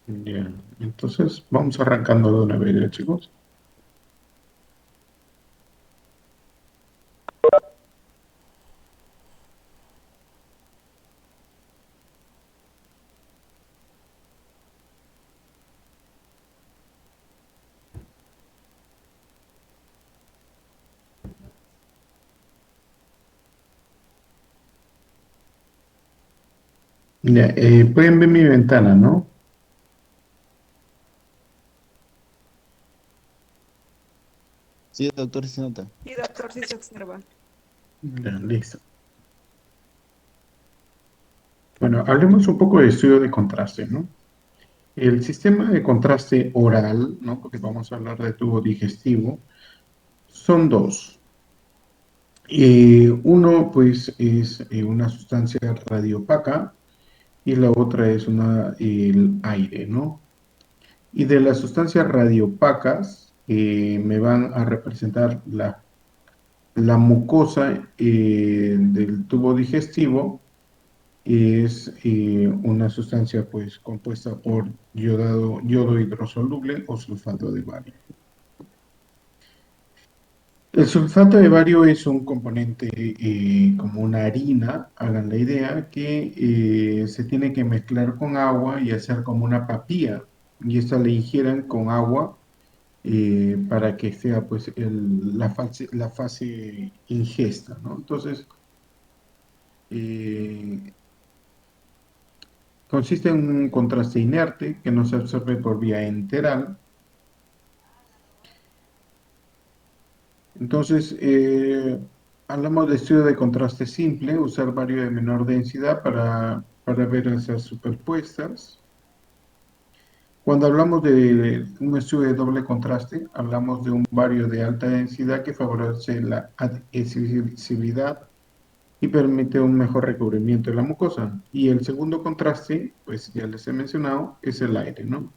Ya, entonces vamos arrancando de una vez, ¿ya, chicos? Ya, pueden ver mi ventana, ¿no? Sí, doctor, sí se nota. Sí, doctor, sí se observa. Ya, listo. Bueno, hablemos un poco de estudio de contraste, ¿no? El sistema de contraste oral, ¿no? Porque vamos a hablar de tubo digestivo, son dos. Uno, pues, es una sustancia radiopaca y la otra es el aire, ¿no? Y de las sustancias radiopacas me van a representar la mucosa del tubo digestivo. Es una sustancia pues compuesta por yodo hidrosoluble o sulfato de bario. El sulfato de bario es un componente como una harina, hagan la idea, que se tiene que mezclar con agua y hacer como una papilla. Y esta la ingieran con agua para que sea pues la fase ingesta, ¿no? Entonces, eh, consiste en un contraste inerte que no se absorbe por vía enteral. Entonces, hablamos de estudio de contraste simple, usar varios de menor densidad para ver esas superpuestas. Cuando hablamos de un estudio de doble contraste, hablamos de un vario de alta densidad que favorece la adhesividad y permite un mejor recubrimiento de la mucosa. Y el segundo contraste, pues ya les he mencionado, es el aire, ¿no?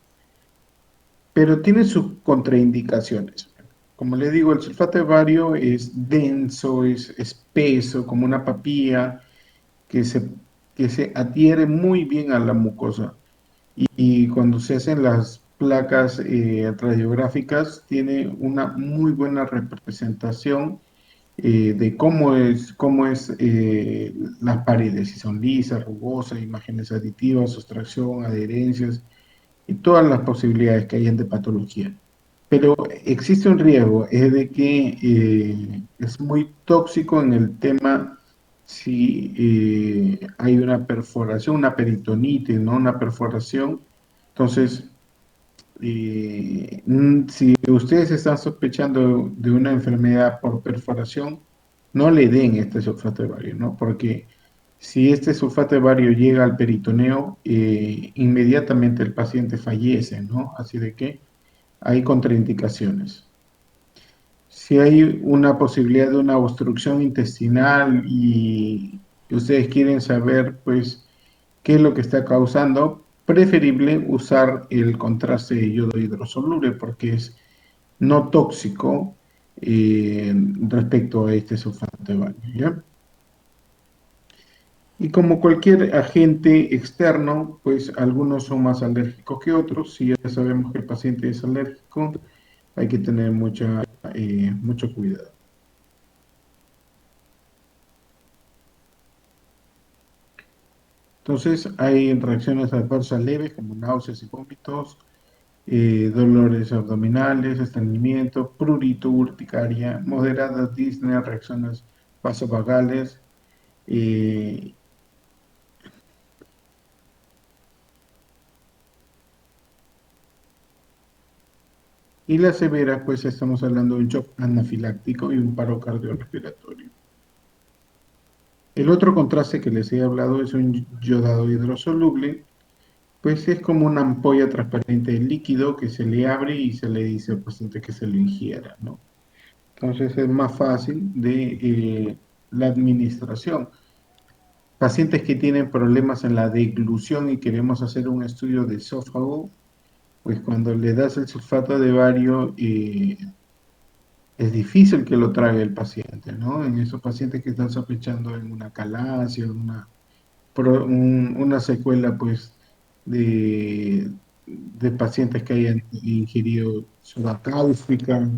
Pero tiene sus contraindicaciones. Como le digo, el sulfato de bario es denso, es espeso, como una papilla que que se adhiere muy bien a la mucosa. Y cuando se hacen las placas radiográficas, tiene una muy buena representación de cómo es las paredes, si son lisas, rugosas, imágenes aditivas, sustracción, adherencias y todas las posibilidades que hayan de patología. Pero existe un riesgo, es de que es muy tóxico en el tema si hay una perforación, una peritonitis, ¿no? Una perforación. Entonces, si ustedes están sospechando de una enfermedad por perforación, no le den este sulfato de bario, ¿no? Porque si este sulfato de bario llega al peritoneo, inmediatamente el paciente fallece, ¿no? Así de que hay contraindicaciones. Si hay una posibilidad de una obstrucción intestinal y ustedes quieren saber, pues, qué es lo que está causando, preferible usar el contraste de yodo hidrosoluble porque es no tóxico respecto a este sulfato de bario, ¿ya? Y como cualquier agente externo, pues algunos son más alérgicos que otros. Si ya sabemos que el paciente es alérgico, hay que tener mucho cuidado. Entonces, hay reacciones adversas leves como náuseas y vómitos, dolores abdominales, estreñimiento, prurito, urticaria, moderadas disnea, reacciones vasovagales. eh, y la severa, pues estamos hablando de un shock anafiláctico y un paro cardiorrespiratorio. El otro contraste que les he hablado es un yodado hidrosoluble, pues es como una ampolla transparente de líquido que se le abre y se le dice al paciente que se lo ingiera, ¿no? Entonces es más fácil de la administración. Pacientes que tienen problemas en la deglución y queremos hacer un estudio de esófago, pues cuando le das el sulfato de bario, es difícil que lo trague el paciente, ¿no? En esos pacientes que están sospechando en una calasia, una secuela, pues, de, de pacientes que hayan ingerido soda cáustica.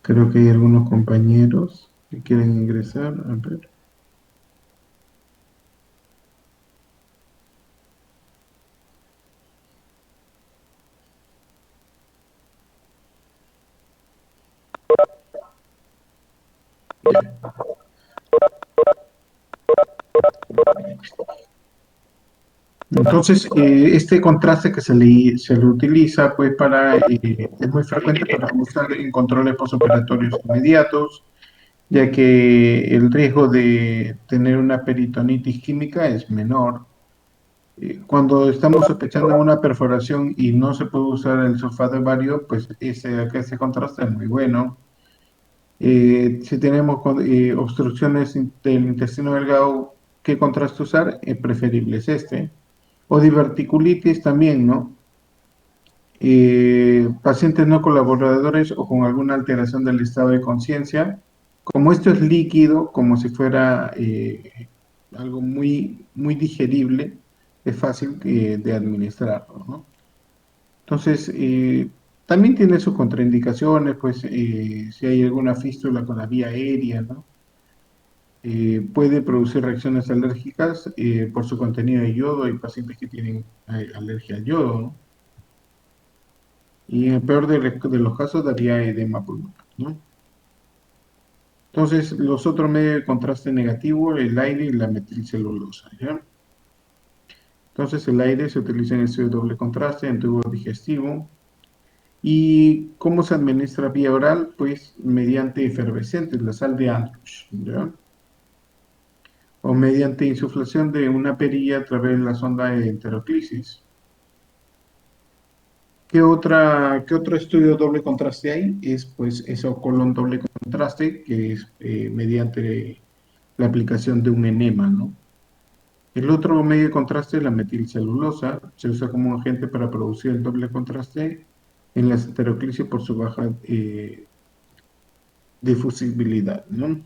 Creo que hay algunos compañeros que quieren ingresar. A ver. Ya. Entonces, este contraste que se le utiliza, pues, es muy frecuente para usar en controles postoperatorios inmediatos, ya que el riesgo de tener una peritonitis química es menor. Cuando estamos sospechando una perforación y no se puede usar el sulfato de bario, pues ese contraste es muy bueno. Si tenemos obstrucciones del intestino delgado, ¿qué contraste usar? Preferible es este. O diverticulitis también, ¿no? Pacientes no colaboradores o con alguna alteración del estado de conciencia. Como esto es líquido, como si fuera algo muy, muy digerible, es fácil de administrarlo, ¿no? Entonces, también tiene sus contraindicaciones, pues si hay alguna fístula con la vía aérea, ¿no? Puede producir reacciones alérgicas por su contenido de yodo. Hay pacientes que tienen alergia al yodo, ¿no? Y en el peor de los casos daría edema pulmonar, ¿no? Entonces, los otros medios de contraste negativo, el aire y la metilcelulosa, ¿ya? Entonces, el aire se utiliza en estudio de doble contraste, en tubo digestivo. ¿Y cómo se administra vía oral? Pues mediante efervescentes, la sal de Andrews, ¿ya? O mediante insuflación de una perilla a través de la sonda de enteroclisis. ¿Qué otro estudio doble contraste hay? Es pues eso colon doble contraste, que es mediante la aplicación de un enema, ¿no? El otro medio de contraste es la metilcelulosa, se usa como agente para producir el doble contraste en la enteroclisis por su baja difusibilidad, ¿no?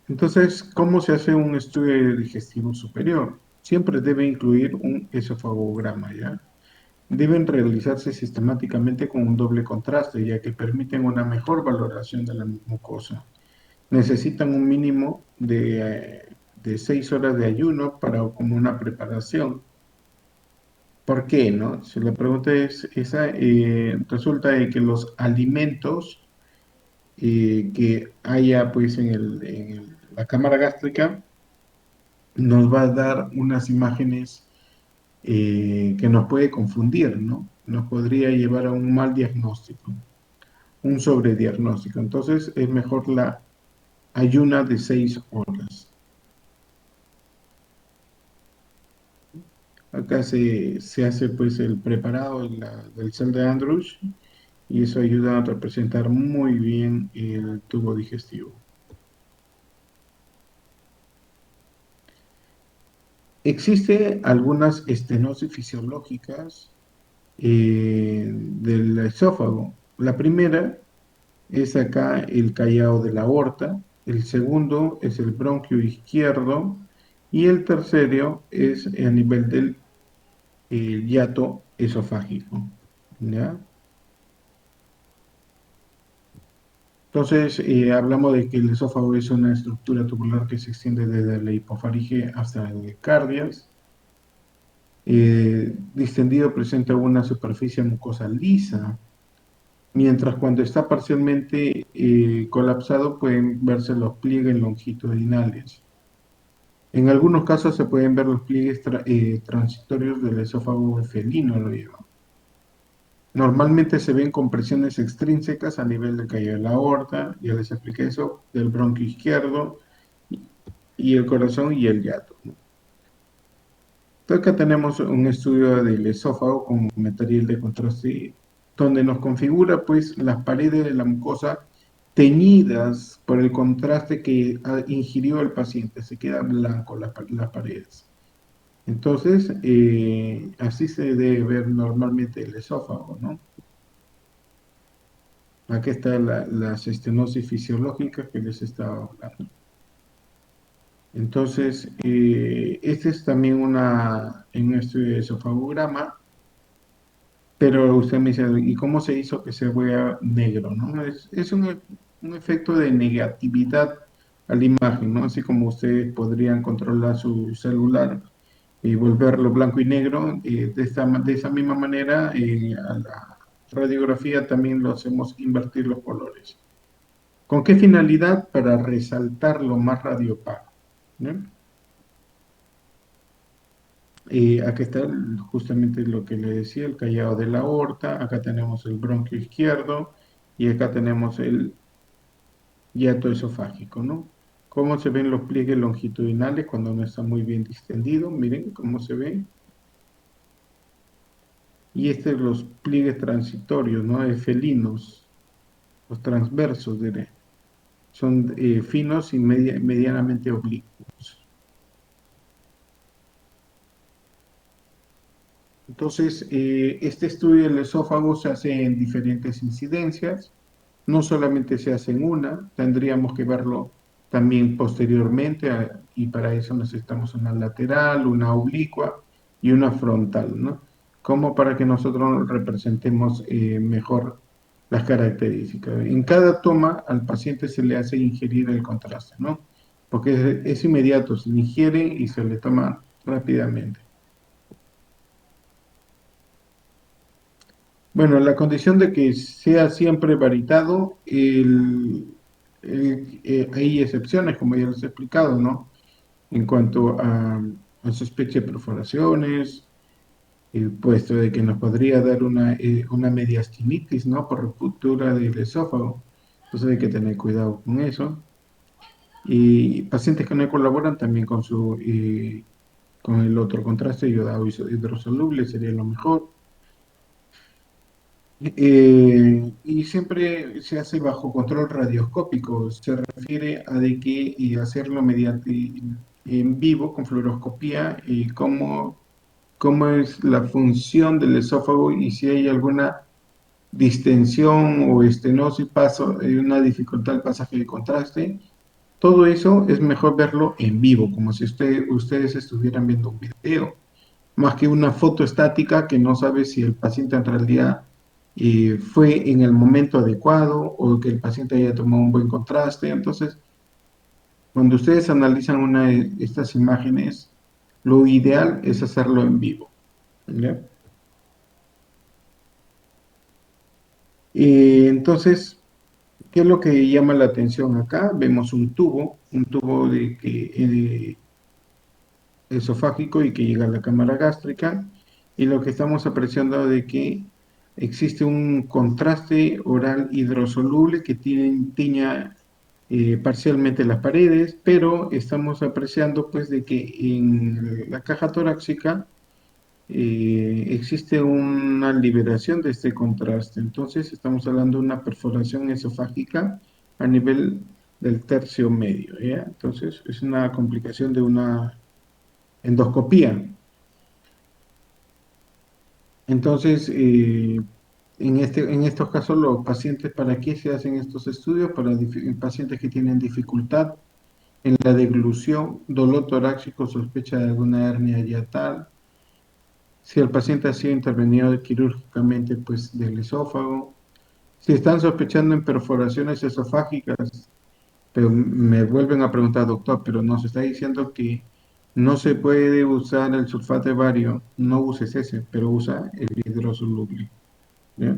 Entonces, ¿cómo se hace un estudio digestivo superior? Siempre debe incluir un esofagograma, ¿ya? Deben realizarse sistemáticamente con un doble contraste, ya que permiten una mejor valoración de la mucosa. Necesitan un mínimo de 6 horas de ayuno para como una preparación. ¿Por qué, no? Si la pregunta es esa, resulta de que los alimentos que haya pues la cámara gástrica nos va a dar unas imágenes que nos puede confundir, ¿no? Nos podría llevar a un mal diagnóstico, un sobrediagnóstico. Entonces es mejor la ayuna de 6 horas. Acá se hace pues el preparado del sal de Andrews y eso ayuda a representar muy bien el tubo digestivo. Existe algunas estenosis fisiológicas del esófago. La primera es acá el callado de la aorta, el segundo es el bronquio izquierdo y el tercero es a nivel del hiato esofágico, ¿ya? Entonces, hablamos de que el esófago es una estructura tubular que se extiende desde la hipofaringe hasta el cardias. Distendido presenta una superficie mucosa lisa, mientras cuando está parcialmente colapsado pueden verse los pliegues longitudinales. En algunos casos se pueden ver los pliegues transitorios del esófago felino, lo llaman. Normalmente se ven compresiones extrínsecas a nivel del cuello de la aorta, ya les expliqué eso, del bronquio izquierdo y el corazón y el hiato, ¿no? Entonces acá tenemos un estudio del esófago con material de contraste donde nos configura pues las paredes de la mucosa teñidas por el contraste que ingirió el paciente, se queda blanco las paredes. Entonces, así se debe ver normalmente el esófago, ¿no? Aquí está las estenosis fisiológicas que les estaba hablando. Entonces, este es también en un estudio de esofagograma, pero usted me dice, ¿y cómo se hizo que se vea negro, no? Es un efecto de negatividad a la imagen, ¿no? Así como ustedes podrían controlar su celular y volverlo blanco y negro, de esa misma manera, a la radiografía también lo hacemos invertir los colores. ¿Con qué finalidad? Para resaltar lo más radiopaco, ¿no? Acá está justamente lo que le decía, el callado de la aorta, acá tenemos el bronquio izquierdo y acá tenemos el hiato esofágico, ¿no? ¿Cómo se ven los pliegues longitudinales cuando no está muy bien distendido? Miren cómo se ve. Y los pliegues transitorios, ¿no? Felinos, los transversos, diré. Son finos y medianamente oblicuos. Entonces, este estudio del esófago se hace en diferentes incidencias, no solamente se hace en una, tendríamos que verlo también posteriormente y para eso necesitamos una lateral, una oblicua y una frontal, ¿no? Como para que nosotros representemos mejor las características. En cada toma al paciente se le hace ingerir el contraste, ¿no? Porque es inmediato, se ingiere y se le toma rápidamente. Bueno, la condición de que sea siempre varitado, hay excepciones, como ya les he explicado, ¿no? En cuanto a sospecha de perforaciones, puesto de que nos podría dar una mediastinitis, ¿no? Por ruptura del esófago. Entonces hay que tener cuidado con eso. Y pacientes que no colaboran también con el otro contraste, iodato hidrosoluble sería lo mejor. Y siempre se hace bajo control radioscópico, se refiere a de que hacerlo mediante en vivo con fluoroscopía y cómo es la función del esófago y si hay alguna distensión o estenosis, una dificultad al pasaje de contraste. Todo eso es mejor verlo en vivo, como si ustedes estuvieran viendo un video más que una foto estática que no sabe si el paciente en realidad fue en el momento adecuado o que el paciente haya tomado un buen contraste. Entonces, cuando ustedes analizan una de estas imágenes, lo ideal es hacerlo en vivo, ¿ya? Entonces, ¿qué es lo que llama la atención acá? Vemos un tubo esofágico y que llega a la cámara gástrica, y lo que estamos apreciando de que existe un contraste oral hidrosoluble que tiña parcialmente las paredes, pero estamos apreciando pues de que en la caja torácica existe una liberación de este contraste. Entonces estamos hablando de una perforación esofágica a nivel del tercio medio, ¿ya? Entonces es una complicación de una endoscopía. Entonces, en estos casos, los pacientes, ¿para qué se hacen estos estudios? Para pacientes que tienen dificultad en la deglución, dolor torácico, sospecha de alguna hernia yatal. Si el paciente ha sido intervenido quirúrgicamente, pues del esófago. Si están sospechando en perforaciones esofágicas, pero me vuelven a preguntar, doctor, pero nos está diciendo que no se puede usar el sulfato de bario, no uses ese, pero usa el hidrosoluble, ¿ya?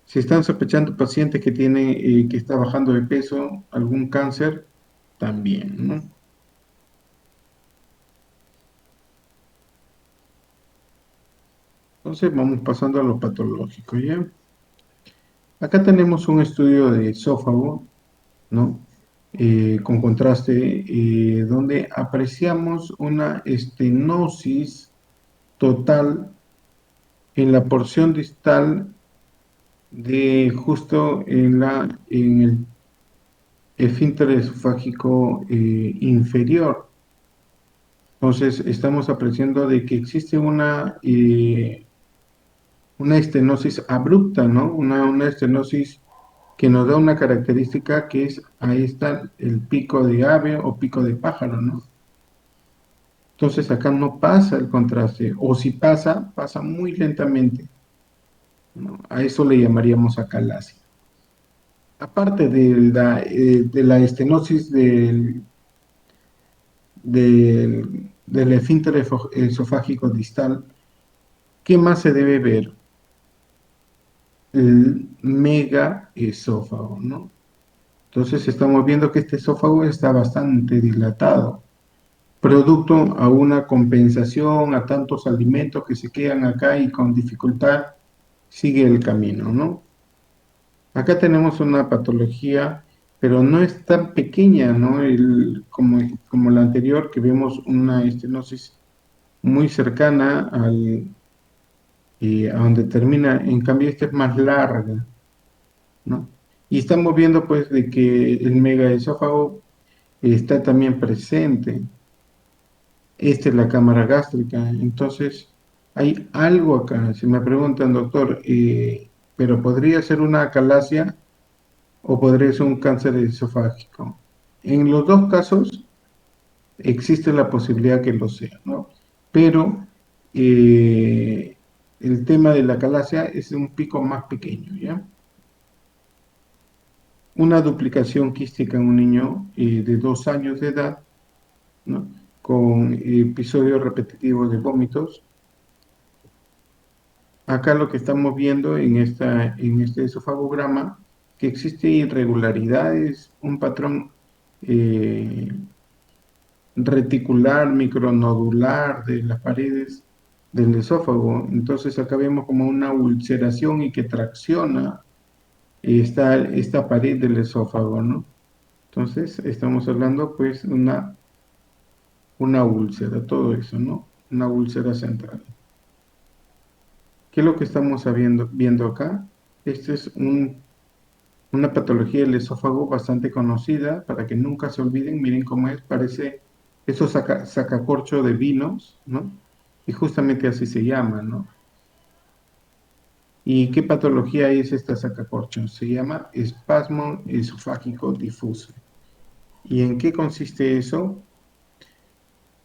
Si están sospechando pacientes que está bajando de peso, algún cáncer, también, ¿no? Entonces vamos pasando a lo patológico, ¿ya? Acá tenemos un estudio de esófago, ¿no? Con contraste, donde apreciamos una estenosis total en la porción distal de justo en el esfínter esofágico inferior. Entonces, estamos apreciando de que existe una estenosis abrupta, ¿no? Una estenosis que nos da una característica que es, ahí está el pico de ave o pico de pájaro, ¿no? Entonces acá no pasa el contraste, o si pasa, pasa muy lentamente, ¿no? A eso le llamaríamos acalasia. Aparte de la estenosis del esfínter esofágico distal, ¿qué más se debe ver? El megaesófago, ¿no? Entonces estamos viendo que este esófago está bastante dilatado, producto a una compensación a tantos alimentos que se quedan acá y con dificultad sigue el camino, ¿no? Acá tenemos una patología, pero no es tan pequeña, ¿no? Como la anterior, que vemos una estenosis muy cercana a donde termina, en cambio esta es más larga, ¿no? Y estamos viendo pues de que el megaesófago está también presente. Esta es la cámara gástrica. Entonces, hay algo acá. Si me preguntan, doctor, ¿pero podría ser una acalasia o podría ser un cáncer esofágico? En los dos casos existe la posibilidad que lo sea, ¿no? Pero eh, el tema de la acalasia es un pico más pequeño, ¿ya? Una duplicación quística en un niño de 2 años de edad, ¿no? Con episodios repetitivos de vómitos. Acá lo que estamos viendo en este esofagograma, que existe irregularidades, un patrón eh, reticular, micronodular de las paredes del esófago. Entonces acá vemos como una ulceración y que tracciona esta pared del esófago, ¿no? Entonces estamos hablando pues una úlcera, todo eso, ¿no? Una úlcera central. ¿Qué es lo que estamos viendo acá? Este es una patología del esófago bastante conocida, para que nunca se olviden, miren cómo es, parece esos sacacorcho de vinos, ¿no? Y justamente así se llama, ¿no? ¿Y qué patología es esta sacacorcho? Se llama espasmo esofágico difuso. ¿Y en qué consiste eso?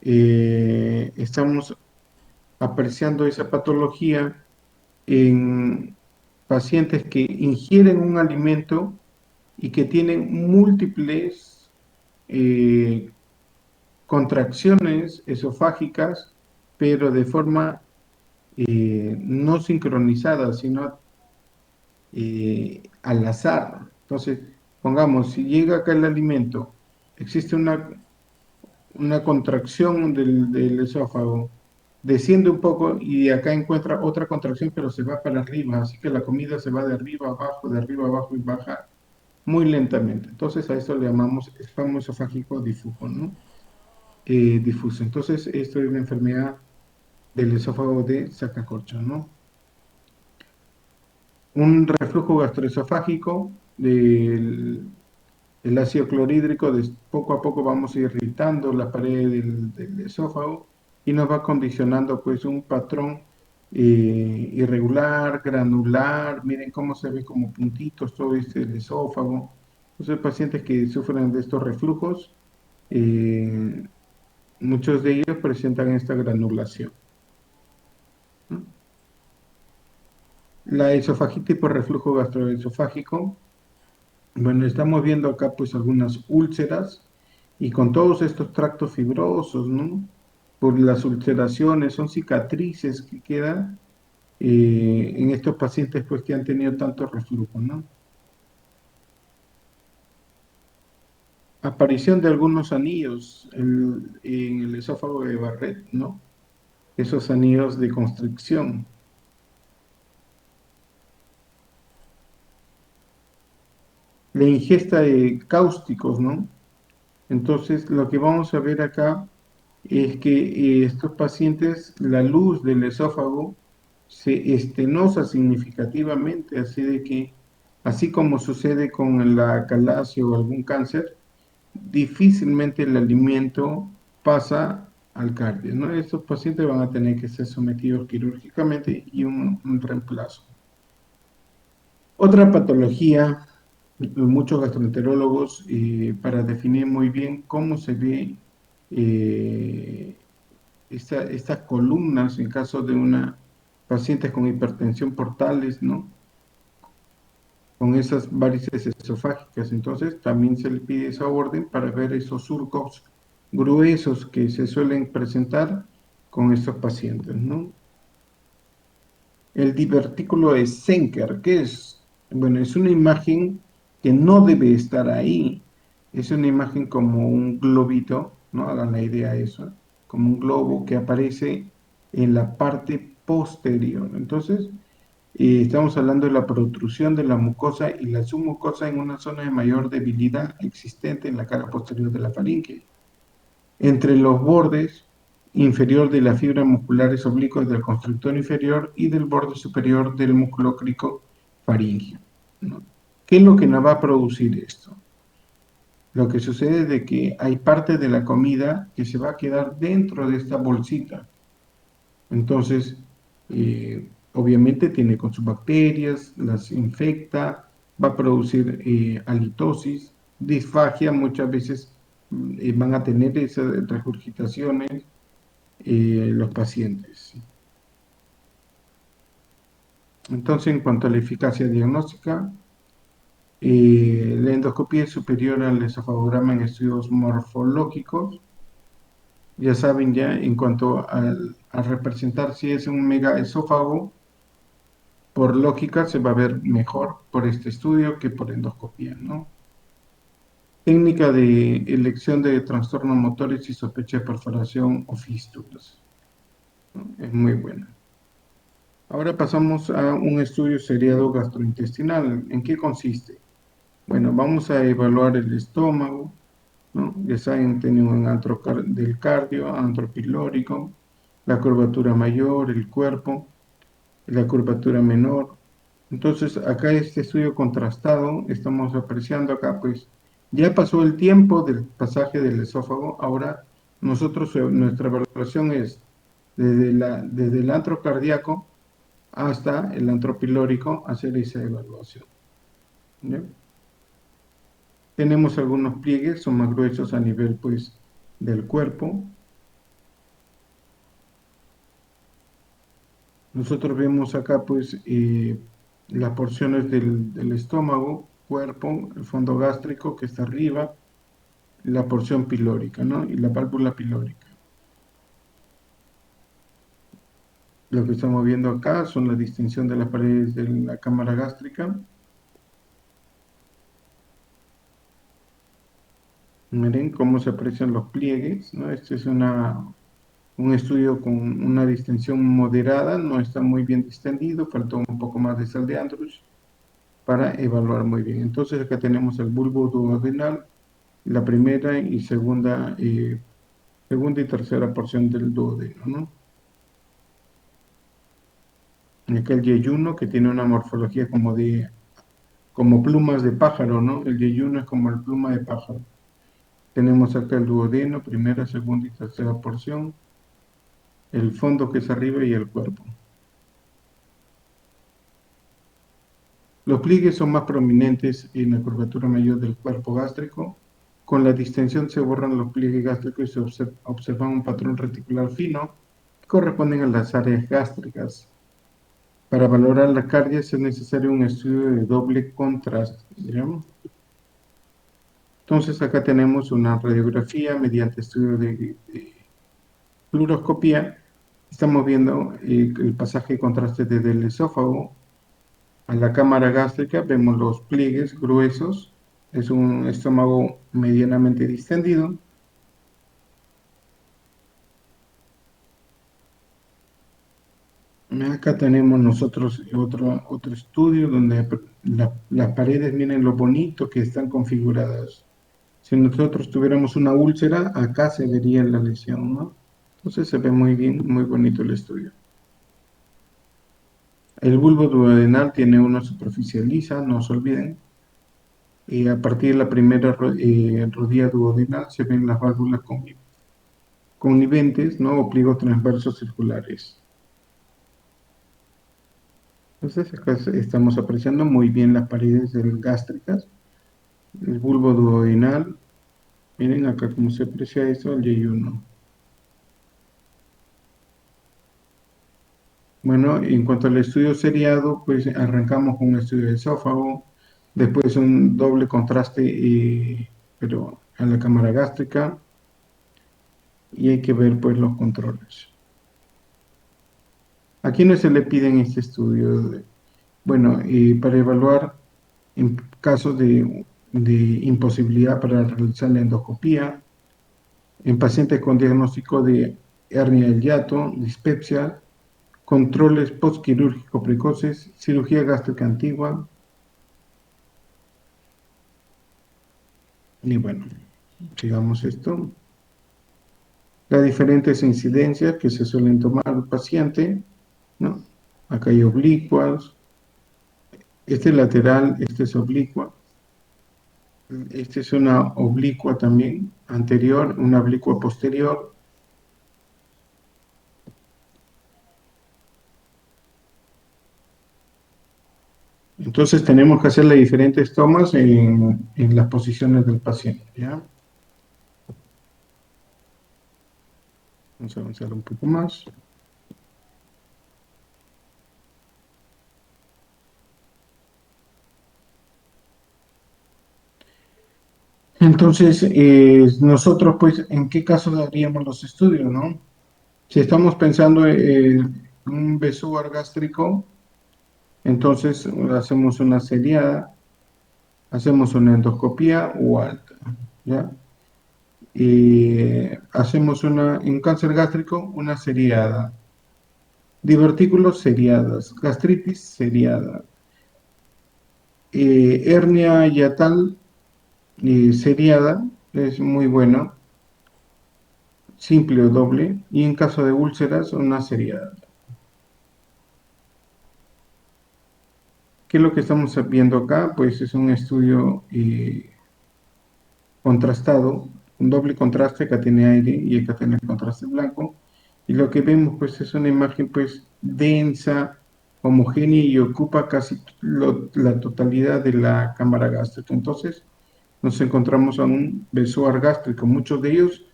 Estamos apreciando esa patología en pacientes que ingieren un alimento y que tienen múltiples eh, contracciones esofágicas, pero de forma no sincronizada, sino al azar. Entonces, pongamos, si llega acá el alimento, existe una contracción del esófago, desciende un poco y acá encuentra otra contracción, pero se va para arriba, así que la comida se va de arriba abajo y baja muy lentamente. Entonces a esto le llamamos espasmo esofágico difuso, ¿no? Difuso. Entonces esto es una enfermedad del esófago de sacacorcho, ¿no? Un reflujo gastroesofágico el ácido clorhídrico, poco a poco vamos irritando la pared del esófago y nos va condicionando pues un patrón irregular, granular, miren cómo se ve como puntitos todo este el esófago. Entonces pacientes que sufren de estos reflujos, eh, muchos de ellos presentan esta granulación, ¿no? La esofagitis por reflujo gastroesofágico. Bueno, estamos viendo acá pues algunas úlceras y con todos estos tractos fibrosos, ¿no? Por las ulceraciones, son cicatrices que quedan en estos pacientes pues que han tenido tanto reflujo, ¿no? Aparición de algunos anillos en el esófago de Barrett, ¿no? Esos anillos de constricción. La ingesta de cáusticos, ¿no? Entonces, lo que vamos a ver acá es que estos pacientes, la luz del esófago se estenosa significativamente, así de que Así como sucede con la calasia o algún cáncer, difícilmente el alimento pasa al cardio, ¿no? Estos pacientes van a tener que ser sometidos quirúrgicamente y un reemplazo. Otra patología, muchos gastroenterólogos, para definir muy bien cómo se ve estas columnas en caso de una paciente con hipertensión portales, ¿no? Con esas varices esofágicas. Entonces, también se le pide esa orden para ver esos surcos gruesos que se suelen presentar con estos pacientes, ¿no? El divertículo de Senker, ¿qué es? Bueno, es una imagen que no debe estar ahí. Es una imagen como un globito, ¿no? Hagan la idea de eso, como un globo que aparece en la parte posterior. Entonces, estamos hablando de la protrusión de la mucosa y la submucosa en una zona de mayor debilidad existente en la cara posterior de la faringe, entre los bordes inferior de las fibras musculares oblicuas del constructor inferior y del borde superior del músculo crico faríngeo, ¿no? ¿Qué es lo que nos va a producir esto? Lo que sucede es de que hay parte de la comida que se va a quedar dentro de esta bolsita. Entonces, obviamente tiene con sus bacterias, las infecta, va a producir halitosis, disfagia, muchas veces van a tener esas regurgitaciones los pacientes. Entonces, en cuanto a la eficacia diagnóstica, la endoscopía es superior al esofagograma en estudios morfológicos. Ya saben, ya en cuanto a representar si es un megaesófago, por lógica se va a ver mejor por este estudio que por endoscopía, ¿no? Técnica de elección de trastornos motores y sospecha de perforación o fístulas, ¿no? Es muy buena. Ahora pasamos a un estudio seriado gastrointestinal. ¿En qué consiste? Bueno, vamos a evaluar el estómago, ¿no? Ya saben, tenemos un del cardio, antropilórico, la curvatura mayor, el cuerpo, la curvatura menor. Entonces, acá este estudio contrastado, estamos apreciando acá, pues ya pasó el tiempo del pasaje del esófago, ahora nosotros, nuestra evaluación es desde el antro cardíaco hasta el antropilórico, hacer esa evaluación, ¿ya? Tenemos algunos pliegues, son más gruesos a nivel, pues, del cuerpo. Nosotros vemos acá, pues, las porciones del estómago, cuerpo, el fondo gástrico que está arriba, la porción pilórica, ¿no? Y la válvula pilórica. Lo que estamos viendo acá son la distinción de las paredes de la cámara gástrica. Miren cómo se aprecian los pliegues, ¿no? Este es un estudio con una distensión moderada, no está muy bien distendido, faltó un poco más de sal de Andrus para evaluar muy bien. Entonces acá tenemos el bulbo duodenal, la primera y segunda y tercera porción del duodeno, ¿no? Y acá el yeyuno que tiene una morfología como plumas de pájaro, ¿no? El yeyuno es como el pluma de pájaro. Tenemos acá el duodeno, primera, segunda y tercera porción, el fondo que es arriba y el cuerpo. Los pliegues son más prominentes en la curvatura mayor del cuerpo gástrico. Con la distensión se borran los pliegues gástricos y se observa un patrón reticular fino que corresponden a las áreas gástricas. Para valorar la cardia es necesario un estudio de doble contraste, digamos. Entonces acá tenemos una radiografía mediante estudio de fluoroscopía. Estamos viendo el pasaje de contraste desde el esófago a la cámara gástrica, vemos los pliegues gruesos, es un estómago medianamente distendido. Acá tenemos nosotros otro estudio donde las paredes, miren lo bonito que están configuradas. Si nosotros tuviéramos una úlcera, acá se vería la lesión, ¿no? Entonces se ve muy bien, muy bonito el estudio. El bulbo duodenal tiene una superficie lisa, no se olviden. Y a partir de la primera rodilla duodenal se ven las válvulas conniventes, ¿no? O pliegos transversos circulares. Entonces, acá estamos apreciando muy bien las paredes del gástricas, el bulbo duodenal. Miren acá cómo se aprecia eso, el Y1. Bueno, en cuanto al estudio seriado, pues arrancamos con un estudio de esófago, después un doble contraste, pero a la cámara gástrica, y hay que ver pues los controles. ¿A quiénes se le piden este estudio? Bueno, para evaluar en casos de imposibilidad para realizar la endoscopía, en pacientes con diagnóstico de hernia del hiato, dispepsia, controles postquirúrgicos precoces, cirugía gástrica antigua, y bueno, sigamos esto. Las diferentes incidencias que se suelen tomar al paciente, ¿no? Acá hay oblicuas, este es lateral, este es oblicua, este es una oblicua también anterior, una oblicua posterior. Entonces tenemos que hacer las diferentes tomas en las posiciones del paciente, ¿ya? Vamos a avanzar un poco más. Entonces, nosotros, pues, ¿en qué caso haríamos los estudios, no? Si estamos pensando en un besúar gástrico, entonces hacemos una seriada, hacemos una endoscopía o alta, ¿ya? Hacemos en cáncer gástrico, una seriada, divertículos seriadas, gastritis seriada, hernia yatal seriada, es muy bueno, simple o doble, y en caso de úlceras, una seriada. ¿Qué es lo que estamos viendo acá? Pues es un estudio contrastado, un doble contraste, acá tiene aire y acá tiene el contraste blanco, y lo que vemos pues es una imagen pues densa, homogénea y ocupa casi la totalidad de la cámara gástrica. Entonces nos encontramos a un besoar gástrico, muchos de ellos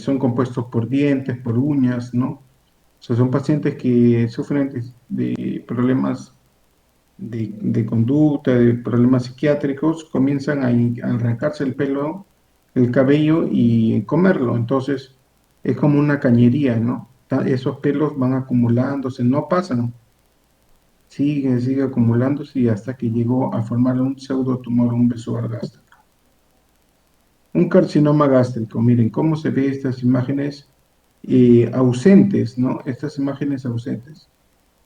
son compuestos por dientes, por uñas, ¿no? O sea, son pacientes que sufren de problemas de conducta, de problemas psiquiátricos, comienzan a arrancarse el pelo, el cabello y comerlo. Entonces, es como una cañería, ¿no? Esos pelos van acumulándose, no pasan, sigue acumulándose y hasta que llegó a formar un pseudotumor, un besoar gástrico. Un carcinoma gástrico, miren cómo se ve estas imágenes ausentes, ¿no? Estas imágenes ausentes.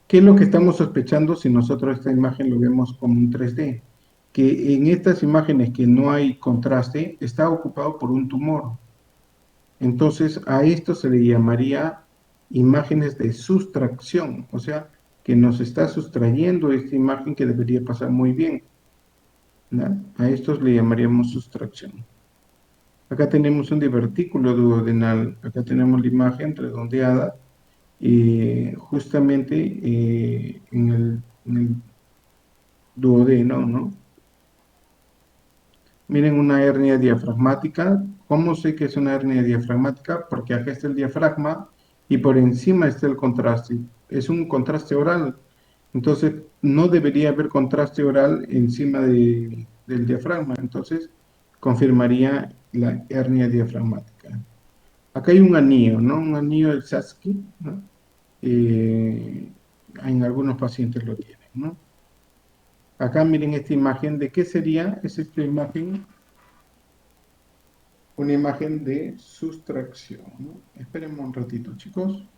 ¿Qué es lo que estamos sospechando si nosotros esta imagen lo vemos como un 3D? Que en estas imágenes que no hay contraste, está ocupado por un tumor. Entonces, a esto se le llamaría imágenes de sustracción, o sea, que nos está sustrayendo esta imagen que debería pasar muy bien, ¿no? A estos le llamaríamos sustracción. Acá tenemos un divertículo duodenal, acá tenemos la imagen redondeada, justamente en el duodeno, ¿no? Miren una hernia diafragmática. ¿Cómo sé que es una hernia diafragmática? Porque acá está el diafragma y por encima está el contraste. Es un contraste oral. Entonces, no debería haber contraste oral encima del diafragma. Entonces, confirmaría la hernia diafragmática. Acá hay un anillo, ¿no? Un anillo del Satsky, ¿no? Eh, en algunos pacientes lo tienen, ¿no? Acá miren esta imagen, ¿de qué sería? Es esta imagen, una imagen de sustracción, ¿no? Espérenme un ratito, chicos.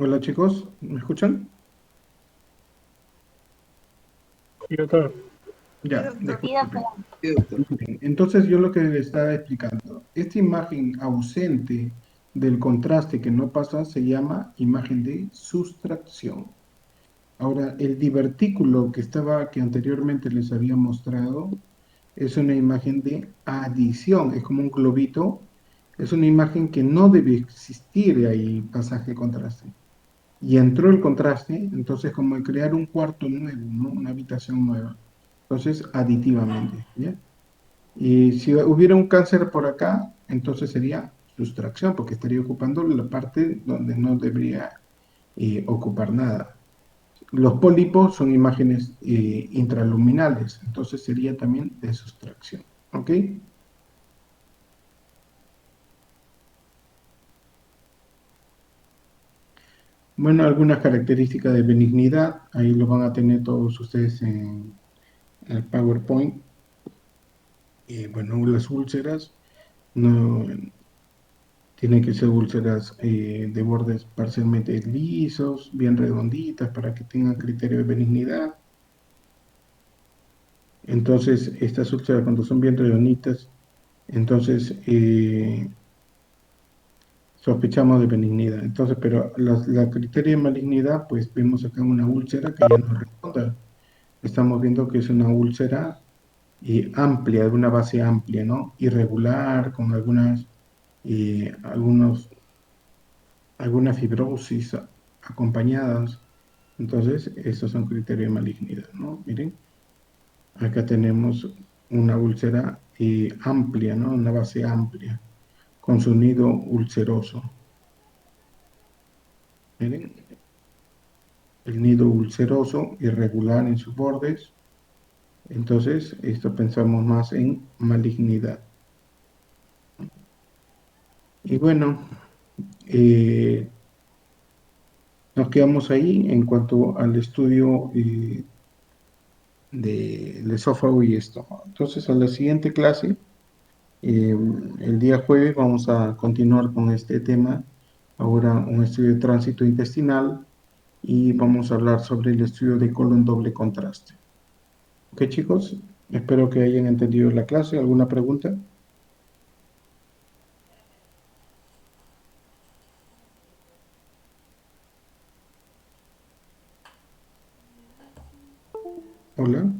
Hola chicos, ¿me escuchan? Sí, doctor. Ya, disculpen. Sí, doctor. Bien, entonces yo lo que le estaba explicando, esta imagen ausente del contraste que no pasa se llama imagen de sustracción. Ahora, el divertículo que anteriormente les había mostrado, es una imagen de adición, es como un globito, es una imagen que no debe existir ahí pasaje de contraste. Y entró el contraste, entonces como de crear un cuarto nuevo, ¿no? Una habitación nueva. Entonces, aditivamente, ¿ya? Y si hubiera un cáncer por acá, entonces sería sustracción, porque estaría ocupando la parte donde no debería ocupar nada. Los pólipos son imágenes intraluminales, entonces sería también de sustracción. ¿Ok? Bueno, algunas características de benignidad, ahí lo van a tener todos ustedes en el PowerPoint. Bueno, las úlceras no tienen que ser úlceras de bordes parcialmente lisos, bien redonditas para que tengan criterio de benignidad. Entonces, estas úlceras cuando son bien redonditas, entonces sospechamos de benignidad. Entonces, pero la criterio de malignidad, pues vemos acá una úlcera que ya no es redonda. Estamos viendo que es una úlcera amplia, de una base amplia, ¿no? Irregular, con algunos alguna fibrosis acompañadas. Entonces, estos son criterios de malignidad, ¿no? Miren, acá tenemos una úlcera amplia, ¿no? Una base amplia, con su nido ulceroso. Miren, el nido ulceroso, irregular en sus bordes. Entonces, esto pensamos más en malignidad. Y bueno, eh, nos quedamos ahí en cuanto al estudio del esófago y estómago. Entonces, a la siguiente clase, eh, el día jueves, vamos a continuar con este tema. Ahora, un estudio de tránsito intestinal y vamos a hablar sobre el estudio de colon doble contraste. ¿Ok, chicos? Espero que hayan entendido la clase. ¿Alguna pregunta? Hola.